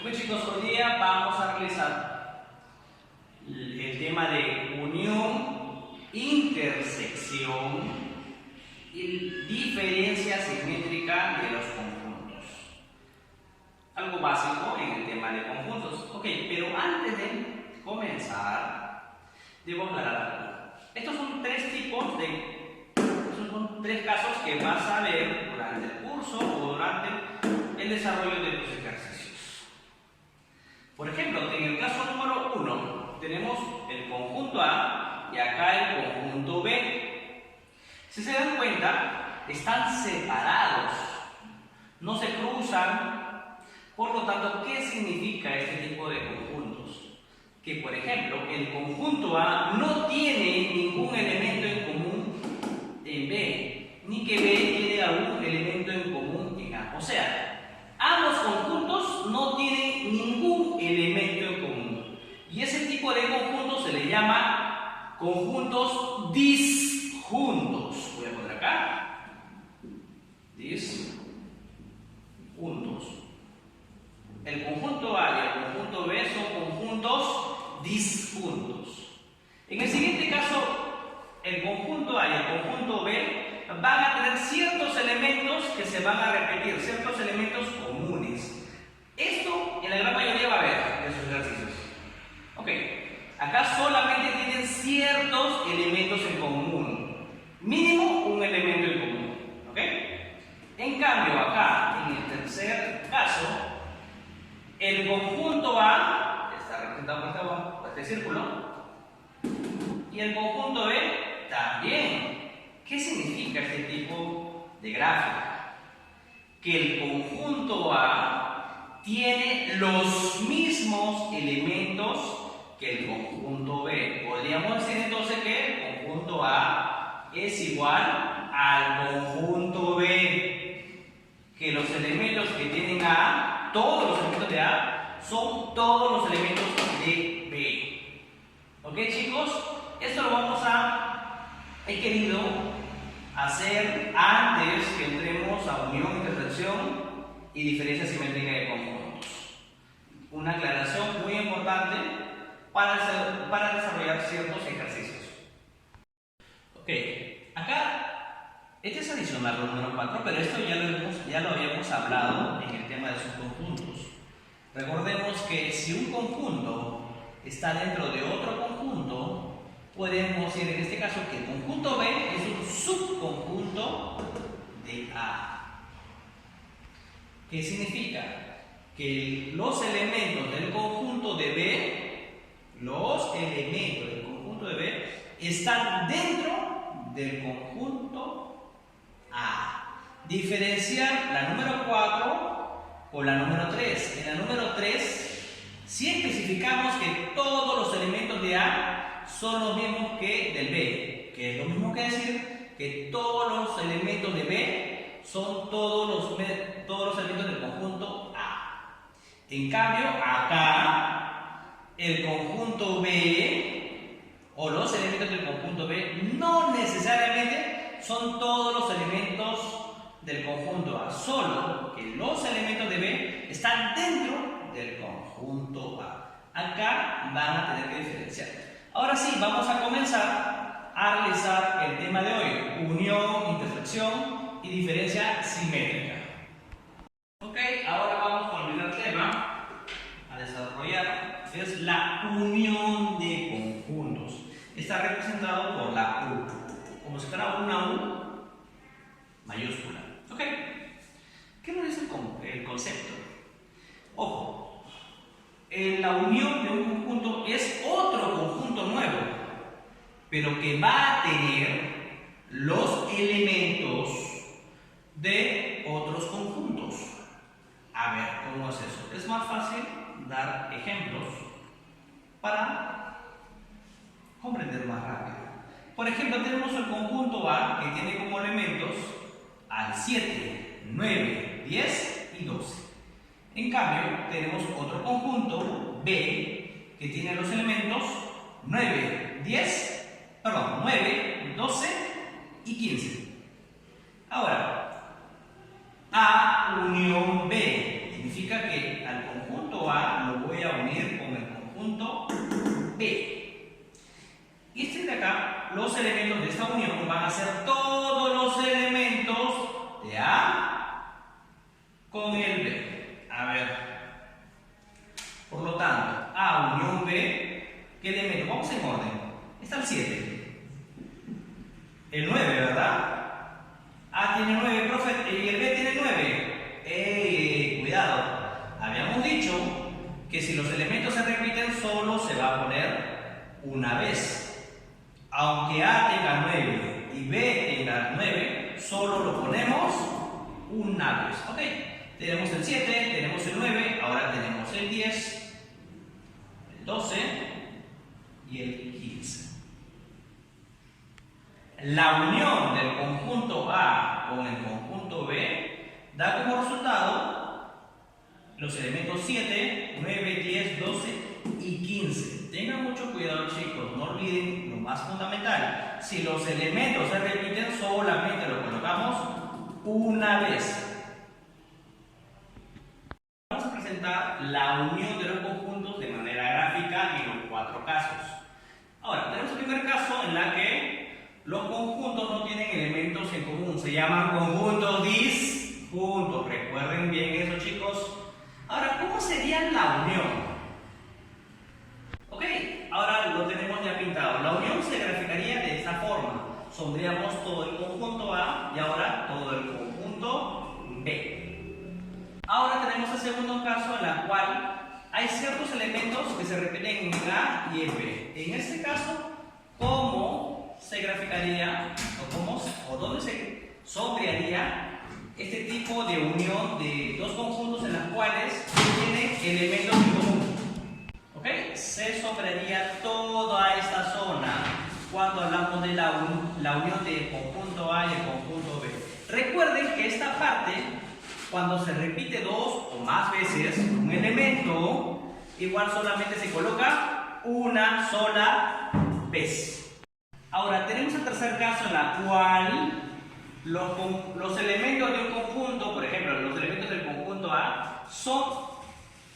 Ok chicos, hoy día vamos a realizar el tema de unión, intersección y diferencia simétrica de los conjuntos. Algo básico en el tema de conjuntos. Ok, pero antes de comenzar, debo aclarar algo. Estos son tres casos que vas a ver durante el curso o durante el desarrollo de tus ejercicios. Por ejemplo, en el caso número 1 tenemos el conjunto A y acá el conjunto B. Si se dan cuenta, están separados, no se cruzan. Por lo tanto, ¿qué significa este tipo de conjuntos? Que, por ejemplo, el conjunto A no tiene ningún elemento en común en B, ni que B tiene algún elemento en común en A. O sea, ambos conjuntos no tienen ningún elemento en común. Y ese tipo de conjuntos se le llama conjuntos disjuntos. Voy a poner acá. Disjuntos. El conjunto A y el conjunto B son conjuntos disjuntos. En el siguiente caso, el conjunto A y el conjunto B van a tener ciertos elementos que se van a repetir, ciertos elementos comunes. Esto en la gran mayoría va a haber de sus ejercicios. Ok, acá solamente tienen ciertos elementos en común, mínimo un elemento en común. Ok, en cambio acá, en el tercer caso, el conjunto A está representado por este círculo y el conjunto B también. ¿Qué significa este tipo de gráfica? Que el conjunto A tiene los mismos elementos que el conjunto B. Podríamos decir entonces que el conjunto A es igual al conjunto B. Que los elementos que tienen A, todos los elementos de A, son todos los elementos de B. ¿Ok, chicos? Esto lo he querido hacer antes que entremos a unión, intersección y diferencia simétrica de conjuntos. Una aclaración muy importante para desarrollar ciertos ejercicios. Ok, acá, este es adicional al número 4, pero esto ya lo habíamos hablado en el tema de sus conjuntos. Recordemos que si un conjunto está dentro de otro conjunto, podemos decir en este caso que el conjunto B es un subconjunto de A. ¿Qué significa? Que los elementos del conjunto de B, están dentro del conjunto A. Diferenciar la número 4 con la número 3. En la número 3, si especificamos que todos los elementos de A son los mismos que del B, que es lo mismo que decir que todos los elementos de B son todos los elementos del conjunto A. En cambio, acá, el conjunto B o los elementos del conjunto B no necesariamente son todos los elementos del conjunto A, solo que los elementos de B están dentro del conjunto A. Acá van a tener que diferenciar. Ahora sí, vamos a comenzar a realizar el tema de hoy, unión, intersección y diferencia simétrica. Ok, ahora vamos con el primer tema a desarrollar, es la unión de conjuntos. Está representado por la U, como si fuera una U mayúscula. Ok, ¿qué nos dice el concepto? Ojo. La unión de un conjunto es otro conjunto nuevo, pero que va a tener los elementos de otros conjuntos. A ver, ¿cómo es eso? Es más fácil dar ejemplos para comprender más rápido. Por ejemplo, tenemos el conjunto A que tiene como elementos al 7, 9, 10 y 12. En cambio, tenemos otro conjunto B que tiene los elementos 9, 12 y 15. Ahora, A unión B significa que al conjunto A está el 7. El 9, ¿verdad? A tiene 9, profe, y el B tiene 9. Cuidado. Habíamos dicho que si los elementos se repiten, solo se va a poner una vez. Aunque A tenga 9 y B tenga 9, solo lo ponemos una vez. Ok, tenemos el 7, tenemos el 9, ahora tenemos el 10, el 12 y el 15. La unión del conjunto A con el conjunto B da como resultado los elementos 7, 9, 10, 12 y 15. Tengan mucho cuidado, chicos, no olviden lo más fundamental. Si los elementos se repiten, solamente lo colocamos una vez. Vamos a presentar la unión de los conjuntos de manera gráfica en los 4 casos. Ahora, tenemos el primer caso en la que los conjuntos no tienen elementos en común. Se llaman conjuntos disjuntos. Recuerden bien eso, chicos. Ahora, ¿cómo sería la unión? Ok, ahora lo tenemos ya pintado. La unión se graficaría de esta forma. Sombreamos todo el conjunto A y ahora todo el conjunto B. Ahora tenemos el segundo caso en el cual hay ciertos elementos que se repiten en A y en B. En este caso, ¿cómo se graficaría o dónde se sombrearía este tipo de unión de dos conjuntos en los cuales tienen elementos en común? ¿Ok? Se sombrearía toda esta zona cuando hablamos de la unión del conjunto A y el conjunto B. Recuerden que esta parte, cuando se repite dos o más veces un elemento, igual solamente se coloca una sola vez. Ahora, tenemos el tercer caso en el cual los elementos de un conjunto, por ejemplo, los elementos del conjunto A, son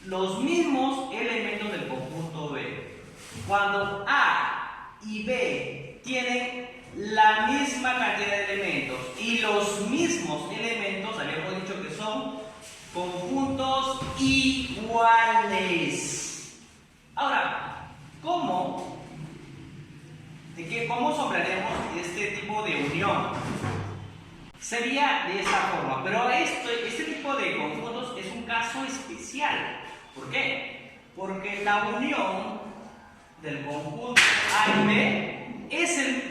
los mismos elementos del conjunto B. Cuando A y B tienen la misma cantidad de elementos y los mismos elementos, habíamos dicho que son conjuntos iguales. Ahora, ¿cómo sombrearemos este tipo de unión? Sería de esta forma, pero este tipo de conjuntos es un caso especial. ¿Por qué? Porque la unión del conjunto A y B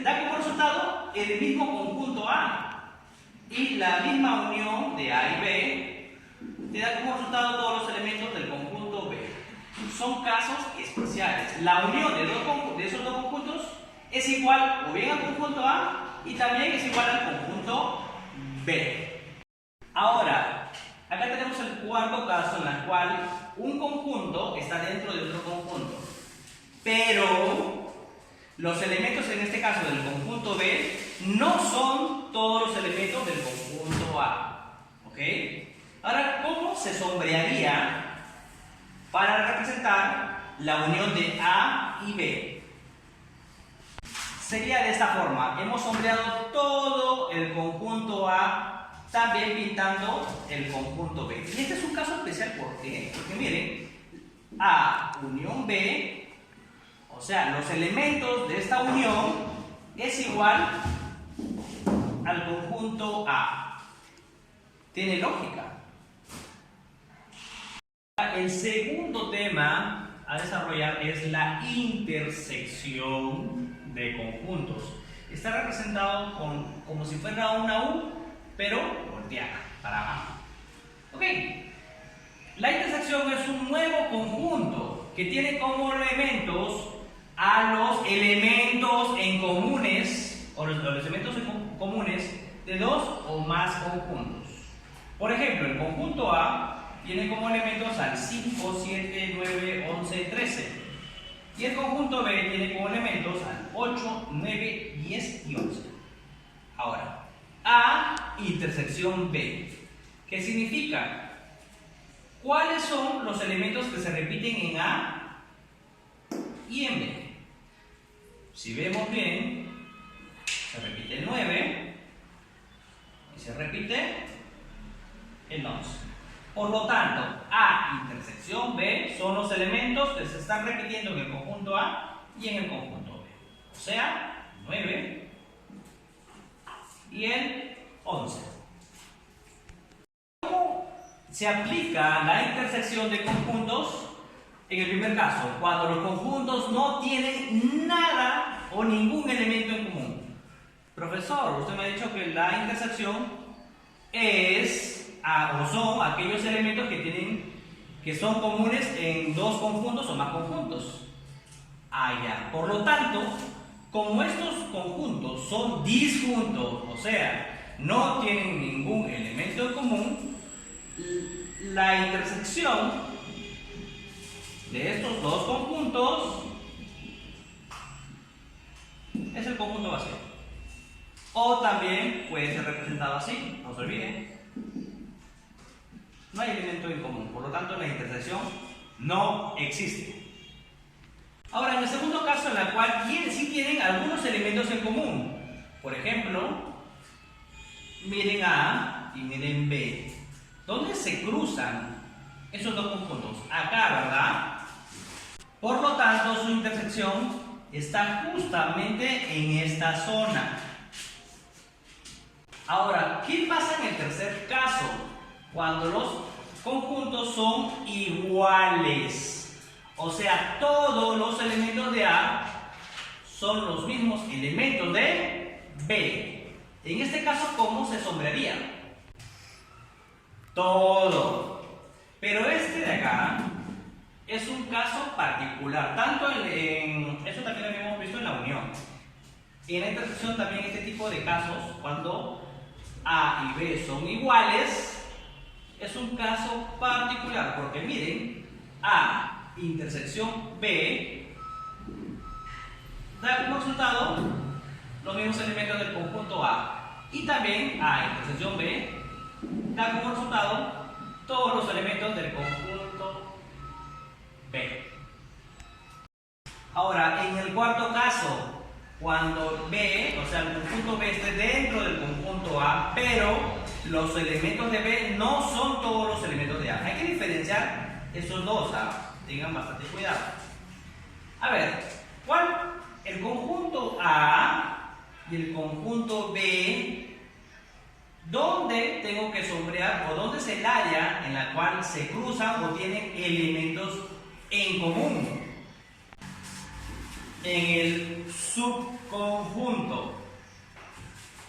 da como resultado el mismo conjunto A, y la misma unión de A y B te da como resultado todos los elementos del conjunto B. Son casos especiales. La unión de esos dos conjuntos es igual o bien al conjunto A y también es igual al conjunto B. Ahora, acá tenemos el cuarto caso en el cual un conjunto está dentro de otro conjunto, pero los elementos en este caso del conjunto B no son todos los elementos del conjunto A. ¿Ok? Ahora, ¿cómo se sombrearía para representar la unión de A y B? Sería de esta forma. Hemos sombreado todo el conjunto A, también pintando el conjunto B. Y este es un caso especial, ¿por qué? Porque miren, A unión B, o sea, los elementos de esta unión es igual al conjunto A. Tiene lógica. El segundo tema a desarrollar es la intersección de conjuntos. Está representado como si fuera una U, pero volteada para abajo. Ok. La intersección es un nuevo conjunto que tiene como elementos a los elementos en comunes, o los elementos en comunes de dos o más conjuntos. Por ejemplo, el conjunto A tiene como elementos al 5, 7, 9, 11, 13. Y el conjunto B tiene como elementos al 8, 9, 10 y 11. Ahora, A intersección B. ¿Qué significa? ¿Cuáles son los elementos que se repiten en A y en B? Si vemos bien, se repite el 9 y se repite el 11. Por lo tanto, A intersección B son los elementos que se están repitiendo en el conjunto A y en el conjunto B. o sea, 9 y el 11. ¿Cómo se aplica la intersección de conjuntos? En el primer caso, cuando los conjuntos no tienen nada o ningún elemento en común. Profesor, usted me ha dicho que la intersección es o son aquellos elementos que son comunes en dos conjuntos o más conjuntos. Ya. Por lo tanto, como estos conjuntos son disjuntos, o sea, no tienen ningún elemento en común, la intersección de estos dos conjuntos es el conjunto vacío. O también puede ser representado así, no se olviden. No hay elemento en común, por lo tanto la intersección no existe. Ahora, en el segundo caso, en el cual sí tienen algunos elementos en común. Por ejemplo, miren A y miren B. ¿Dónde se cruzan esos dos conjuntos? Acá, ¿verdad? Por lo tanto, su intersección está justamente en esta zona. Ahora, ¿qué pasa en el tercer caso? Cuando los conjuntos son iguales. O sea, todos los elementos de A son los mismos elementos de B. En este caso, ¿cómo se sombrearía? Todo. Pero este de acá es un caso particular. Tanto eso también lo habíamos visto en la unión. En la intersección también este tipo de casos, cuando A y B son iguales, es un caso particular. Porque miren, A intersección B da como resultado los mismos elementos del conjunto A, y también A intersección B da como resultado todos los elementos del conjunto B. Ahora, en el cuarto caso, cuando B, o sea, el conjunto B esté dentro del conjunto A, pero los elementos de B no son todos los elementos de A. Hay que diferenciar esos dos, tengan bastante cuidado. A ver, el conjunto A y el conjunto B, ¿dónde tengo que sombrear o dónde es el área en la cual se cruzan o tienen elementos en común? En el subconjunto.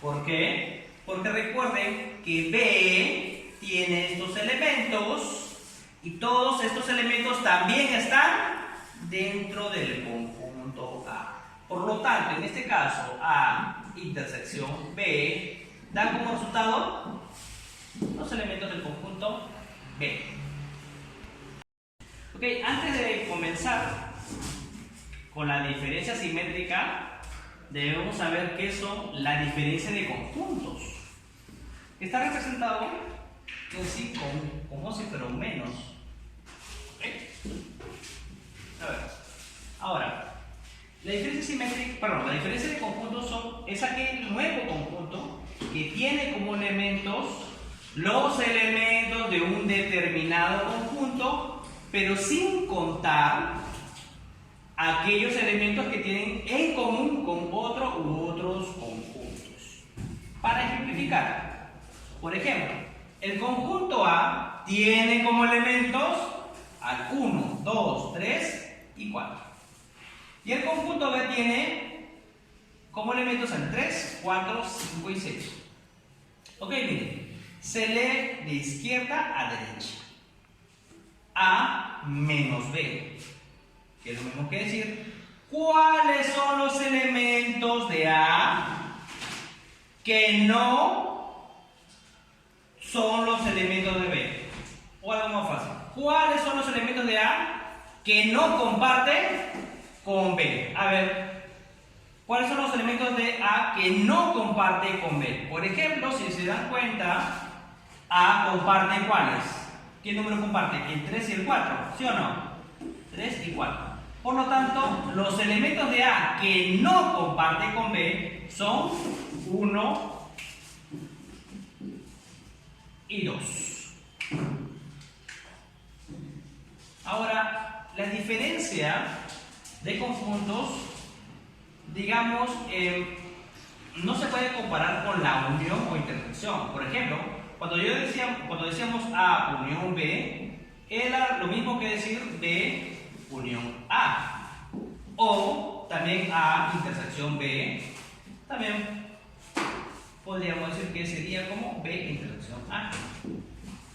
¿Por qué? Porque recuerden que B tiene estos elementos y todos estos elementos también están dentro del conjunto A. Por lo tanto, en este caso, A intersección B da como resultado los elementos del conjunto B. Ok, antes de comenzar con la diferencia simétrica, debemos saber qué son la diferencia de conjuntos. Está representado en sí como si fuera un menos. ¿Okay? A ver, ahora, la diferencia de conjuntos es aquel nuevo conjunto que tiene como elementos los elementos de un determinado conjunto, pero sin contar aquellos elementos que tienen en común con otro u otros conjuntos. Para ejemplificar, por ejemplo, el conjunto A tiene como elementos al 1, 2, 3 y 4. Y el conjunto B tiene como elementos al 3, 4, 5 y 6. Ok, miren, se lee de izquierda a derecha. A menos B. Que es lo mismo que decir, ¿cuáles son los elementos de A que no son los elementos de B? O algo más fácil, ¿cuáles son los elementos de A que no comparten con B? A ver, ¿cuáles son los elementos de A que no comparten con B? Por ejemplo, si se dan cuenta, A comparte ¿cuáles? ¿Qué número comparte? El 3 y el 4, ¿sí o no? 3 y 4. Por lo tanto, los elementos de A que no comparten con B son 1 y 2. Ahora, la diferencia de conjuntos digamos, no se puede comparar con la unión o intersección. Por ejemplo, cuando decíamos A unión B, era lo mismo que decir B unión A. O también A intersección B, también podríamos decir que sería como B intersección A.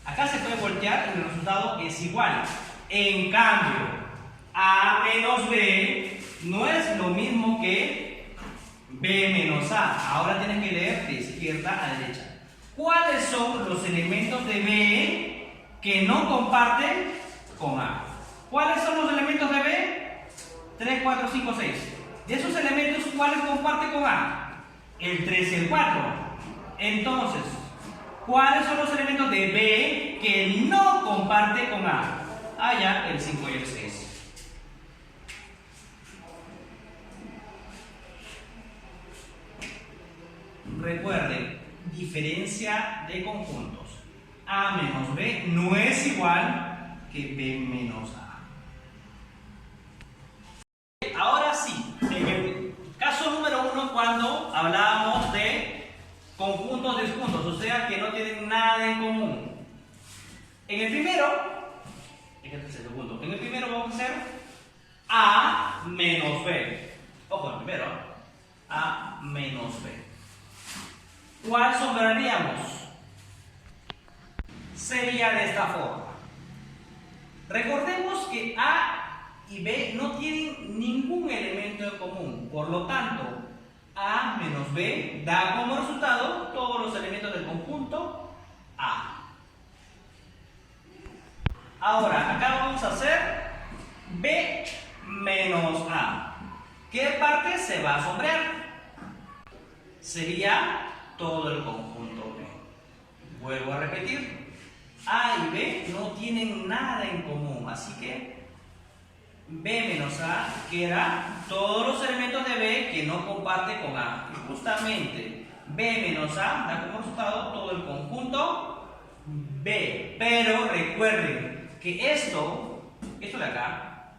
Acá se puede voltear y el resultado es igual. En cambio, A menos B no es lo mismo que B menos A. Ahora tienes que leer de izquierda a derecha. ¿Cuáles son los elementos de B que no comparten con A? ¿Cuáles son los elementos de B? 3, 4, 5, 6. De esos elementos, ¿cuáles comparte con A? El 3 y el 4. Entonces, ¿cuáles son los elementos de B que no comparte con A? Ya, el 5 y el 6. Recuerden, diferencia de conjuntos. A menos B no es igual que B menos A. Ahora sí, en el caso número 1, cuando hablábamos de conjuntos disjuntos, o sea que no tienen nada en común. En el primero vamos a hacer A menos B. Ojo, el primero, A menos B. ¿Cuál sombraríamos? Sería de esta forma. Recordemos que A y B no tienen ningún elemento en común. Por lo tanto, A menos B da como resultado todos los elementos del conjunto A. Ahora, acá vamos a hacer B menos A. ¿Qué parte se va a sombrear? Sería todo el conjunto B. Vuelvo a repetir. A y B no tienen nada en común, así que B menos A queda todos los elementos de B que no comparte con A. Y justamente B menos A da como resultado todo el conjunto B. Pero recuerden que esto de acá,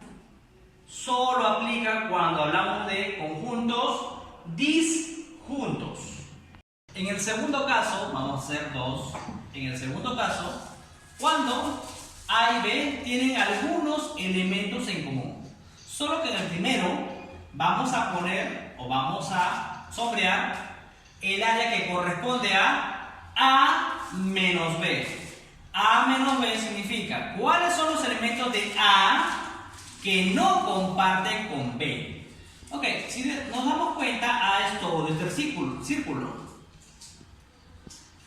solo aplica cuando hablamos de conjuntos disjuntos. En el segundo caso, vamos a hacer dos. En el segundo caso, cuando A y B tienen algunos elementos en común. Solo que en el primero vamos a poner o vamos a sombrear el área que corresponde a menos B. A menos B significa cuáles son los elementos de A que no comparten con B. Ok, si nos damos cuenta, A es todo este círculo.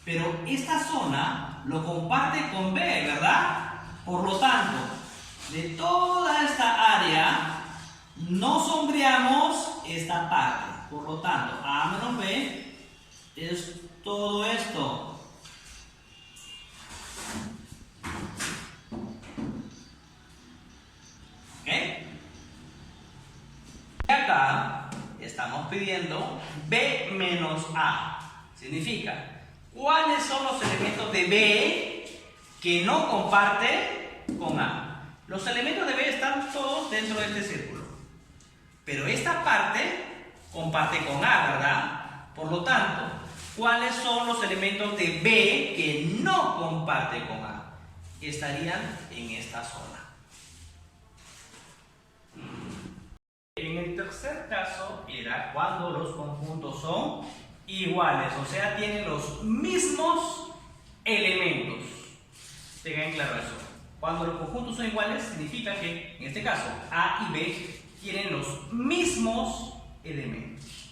Pero esta zona lo comparte con B, ¿verdad? Por lo tanto, de toda esta área no sombreamos esta parte. Por lo tanto, A menos B es todo esto. ¿Ok? Y acá estamos pidiendo B menos A. Significa, ¿cuáles son los elementos de B que no comparte con A? Los elementos de B están todos dentro de este círculo. Pero esta parte comparte con A, ¿verdad? Por lo tanto, ¿cuáles son los elementos de B que no comparte con A? Estarían en esta zona. En el tercer caso era cuando los conjuntos son iguales, o sea, tienen los mismos elementos. Tengan claro eso. Cuando los conjuntos son iguales, significa que, en este caso, A y B tienen los mismos elementos.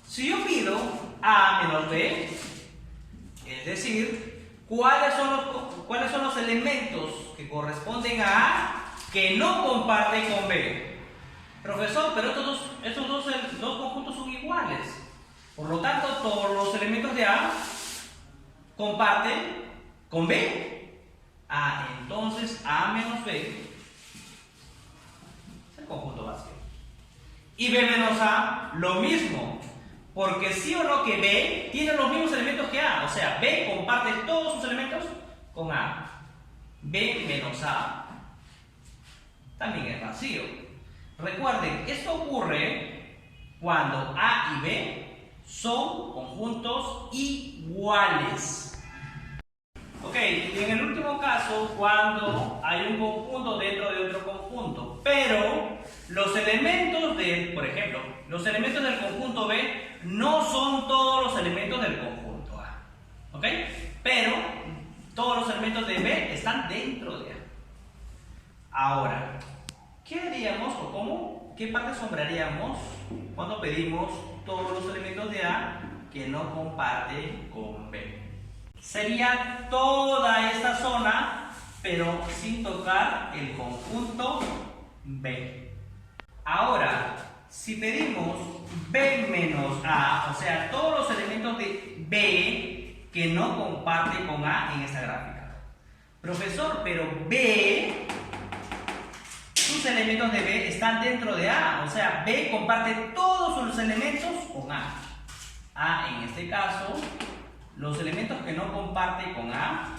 Si yo pido A menos B, es decir, ¿cuáles son los elementos que corresponden a A que no comparten con B? Profesor, pero estos dos conjuntos son iguales. Por lo tanto, todos los elementos de A comparten con B. Entonces A menos B es el conjunto vacío. Y B menos A, lo mismo. Porque sí o no que B tiene los mismos elementos que A. O sea, B comparte todos sus elementos con A. B menos A también es vacío. Recuerden, esto ocurre cuando A y B son conjuntos iguales. Ok, y en el último caso, cuando hay un conjunto dentro de otro conjunto, pero los elementos de, por ejemplo, los elementos del conjunto B no son todos los elementos del conjunto A. ¿Ok? Pero todos los elementos de B están dentro de A. Ahora, ¿qué haríamos o cómo? ¿Qué parte asombraríamos cuando pedimos todos los elementos de A que no comparten con B? Sería toda esta zona, pero sin tocar el conjunto B. Ahora, si pedimos B menos A, o sea, todos los elementos de B que no comparten con A en esta gráfica. Profesor, pero B, sus elementos de B están dentro de A, o sea, B comparte todos sus elementos con A. A, en este caso, los elementos que no comparte con A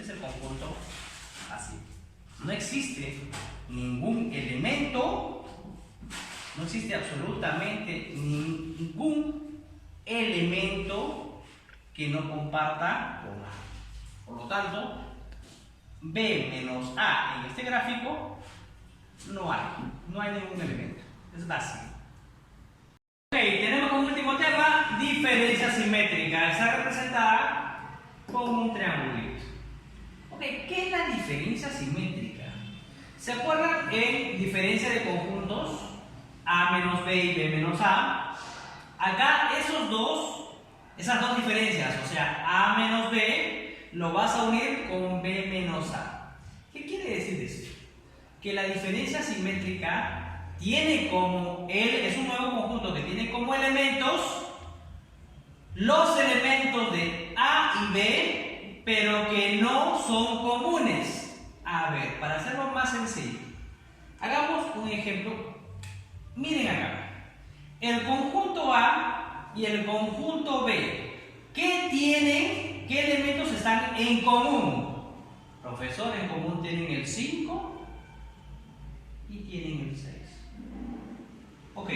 es el conjunto así. No existe ningún elemento, no existe absolutamente ningún elemento que no comparta con A. Por lo tanto, B menos A en este gráfico no hay ningún elemento. Es vacío. Ok, tenemos como último tema diferencia simétrica. Está representada como un triangulito. Ok, ¿qué es la diferencia simétrica? ¿Se acuerdan en diferencia de conjuntos? A menos B y B menos A. Acá esas dos diferencias, o sea, A menos B, lo vas a unir con B menos A. ¿Qué quiere decir esto? Que la diferencia simétrica tiene como, es un nuevo conjunto que tiene como elementos los elementos de A y B, pero que no son comunes. A ver, para hacerlo más sencillo, hagamos un ejemplo. Miren acá, el conjunto A y el conjunto B, ¿qué tienen? ¿Qué elementos están en común? Profesor, en común tienen el 5 y tienen el 6. Ok,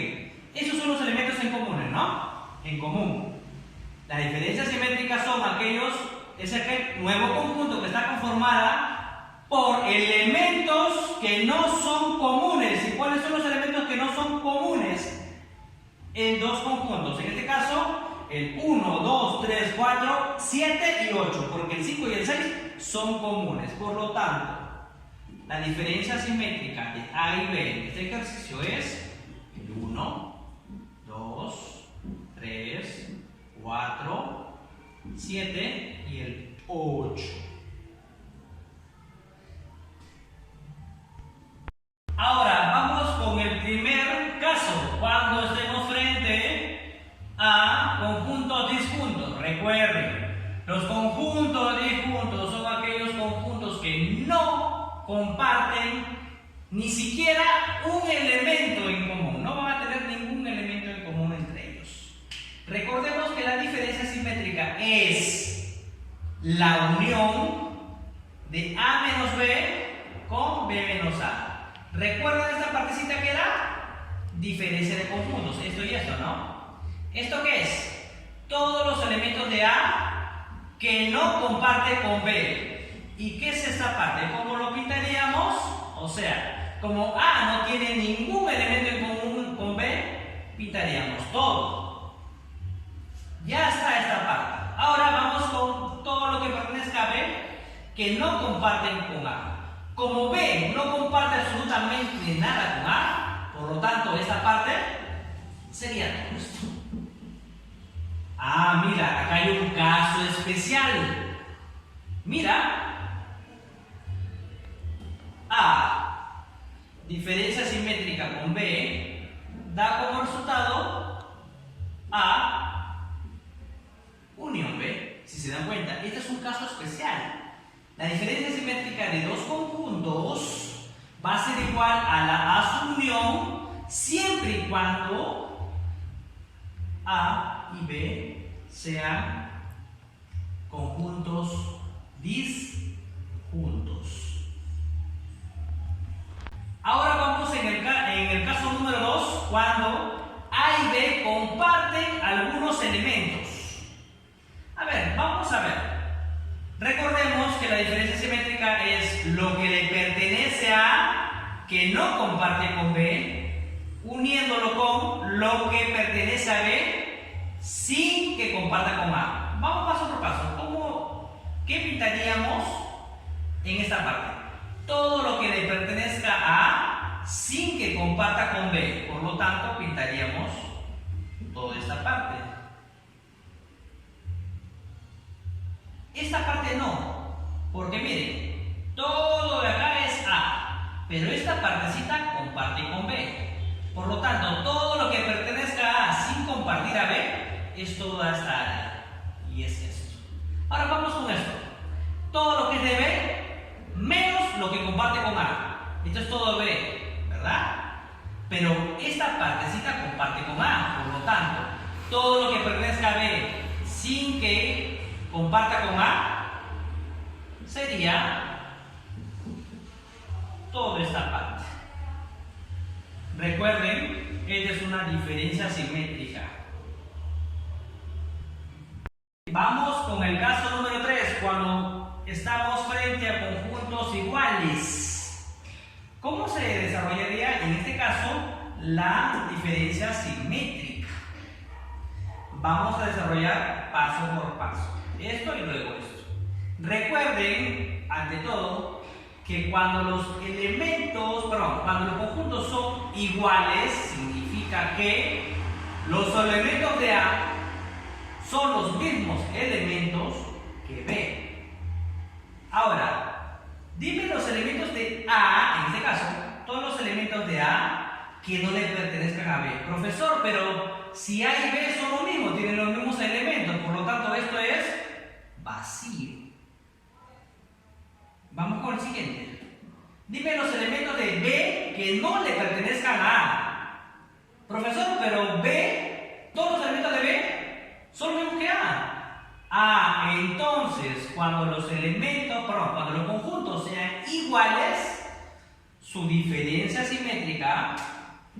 esos son los elementos en común, ¿no? En común. Las diferencias simétricas son es aquel nuevo conjunto que está conformada por elementos que no son comunes. ¿Y cuáles son los elementos que no son comunes en dos conjuntos? En este caso, el 1, 2, 3, 4, 7 y 8, porque el 5 y el 6 son comunes. Por lo tanto, la diferencia simétrica de A y B en este ejercicio es el 1, 2, 3, 4, 7 y el 8. Ahora vamos con el primer caso, cuando estemos frente a conjuntos disjuntos. Recuerden, los conjuntos disjuntos son aquellos conjuntos que no comparten ni siquiera un elemento en común. No van a tener ningún elemento en común entre ellos. Recordemos que la diferencia simétrica es la unión de A menos B con B menos A. ¿Recuerdan esta partecita que era? Diferencia de conjuntos, esto y esto, ¿no? ¿Esto qué es? Todos los elementos de A que no comparten con B. ¿Y qué es esta parte? ¿Cómo lo pintaríamos? O sea, como A no tiene ningún elemento en común con B, pintaríamos todo. Ya está esta parte. Ahora vamos con todo lo que pertenezca a B que no comparten con A. Como B no comparte absolutamente nada con A, por lo tanto esta parte sería todo esto. Ah, mira, acá hay un caso especial. Mira, A, diferencia simétrica con B, da como resultado A, unión B. Si se dan cuenta, este es un caso especial. La diferencia simétrica de dos conjuntos va a ser igual a la A su unión siempre y cuando A y B sean conjuntos disjuntos. Ahora vamos en el caso número 2. cuando A y B comparten algunos elementos. A ver, vamos a ver. Recordemos que la diferencia simétrica es lo que le pertenece a A que no comparte con B, uniéndolo con lo que pertenece a B sin que comparta con A. Vamos paso por paso. ¿Qué pintaríamos en esta parte? Todo lo que le pertenezca a A sin que comparta con B. Por lo tanto, pintaríamos toda esta parte. Esta parte no, porque miren, todo de acá es A, pero esta partecita comparte con B. Por lo tanto, todo lo que pertenezca a A sin compartir a B es toda esta área. Y es esto. Ahora vamos con esto. Todo lo que es de B menos lo que comparte con A. Esto es todo B, ¿verdad? Pero esta partecita comparte con A. Por lo tanto, todo lo que pertenezca a B sin que comparta con A sería toda esta parte. Recuerden, esta es una diferencia simétrica. Vamos con el caso número 3, cuando estamos frente a conjuntos iguales. ¿Cómo se desarrollaría en este caso la diferencia simétrica? Vamos a desarrollar paso por paso. Esto y luego esto. Recuerden, ante todo, que cuando los cuando los conjuntos son iguales, significa que los elementos de A son los mismos elementos que B. Ahora, dime los elementos de A, en este caso, todos los elementos de A que no le pertenezcan a B. Profesor, pero si A y B son lo mismo, tienen los mismos elementos, por lo tanto esto es vacío. Vamos con el siguiente. Dime los elementos de B que no le pertenezcan a A. Profesor, pero B, todos los elementos de B son los mismos que A. Ah, entonces, cuando los conjuntos sean iguales, su diferencia simétrica,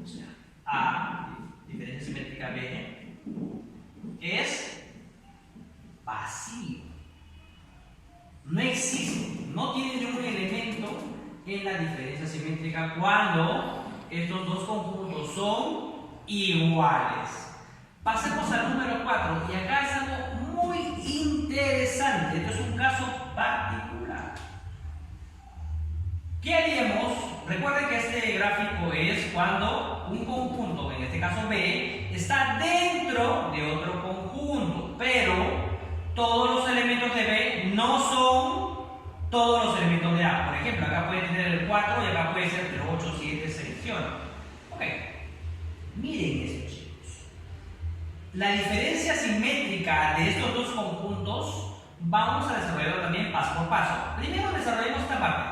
o sea, A, diferencia simétrica B, es vacío. No existe, no tiene ningún elemento en la diferencia simétrica cuando estos dos conjuntos son iguales. Pasemos al número 4 y acá es algo muy interesante. Esto es un caso particular. ¿Qué haríamos? Recuerden que este gráfico es cuando un conjunto, en este caso B, está dentro de otro conjunto, pero todos los elementos de B no son todos los elementos de A. Por ejemplo, acá puede tener el 4 y acá puede ser el 8, 7, selecciona. Ok, miren esto, chicos. La diferencia simétrica de estos dos conjuntos vamos a desarrollarlo también paso por paso. Primero desarrollemos esta parte.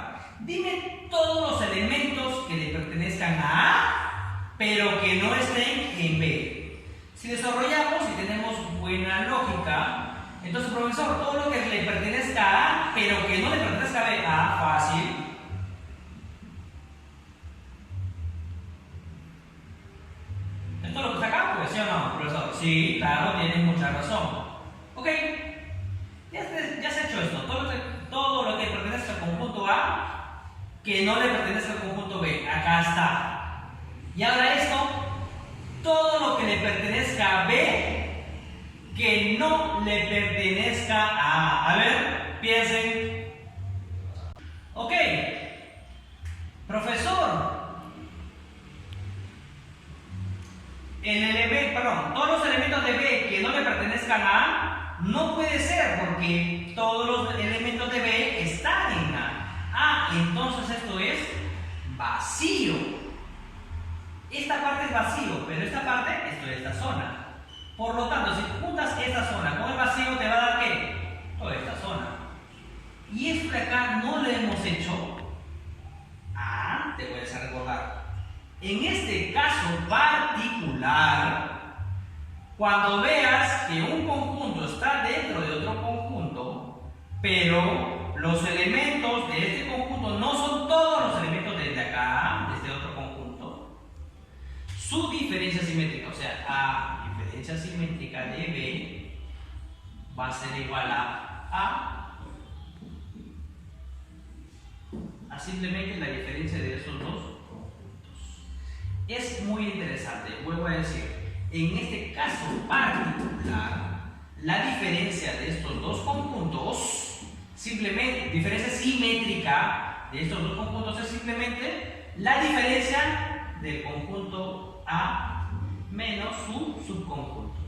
Dime todos los elementos que le pertenezcan a A, pero que no estén en B. Si desarrollamos y tenemos buena lógica, entonces, profesor, todo lo que le pertenezca a A, pero que no le pertenezca a B, fácil. ¿Esto es lo que está acá? Pues sí o no, profesor. Sí, claro, tienes mucha razón. Ok, ya se ha hecho esto. Todo lo que pertenezca al conjunto A, que no le pertenezca al conjunto B. Acá está. Y ahora esto, todo lo que le pertenezca a B, que no le pertenezca a A. A ver, piensen. Ok, profesor, todos los elementos de B que no le pertenezcan a A, no puede ser porque todos los elementos de B están en A. Entonces esto es vacío. Esta parte es vacío, pero esta parte, esto es esta zona. Por lo tanto, si juntas esta zona con el vacío, te va a dar ¿qué? Toda esta zona. Y esto de acá no lo hemos hecho. Te voy a recordar. En este caso particular, cuando veas que un conjunto está dentro de otro conjunto, pero los elementos de este conjunto no son todos los elementos desde acá, desde otro conjunto, su diferencia simétrica, o sea, A diferencia simétrica de B va a ser igual a simplemente la diferencia de esos dos conjuntos. Es muy interesante, vuelvo a decir, en este caso particular, la diferencia de estos dos conjuntos, simplemente, diferencia simétrica de estos dos conjuntos es simplemente la diferencia del conjunto A menos su subconjunto.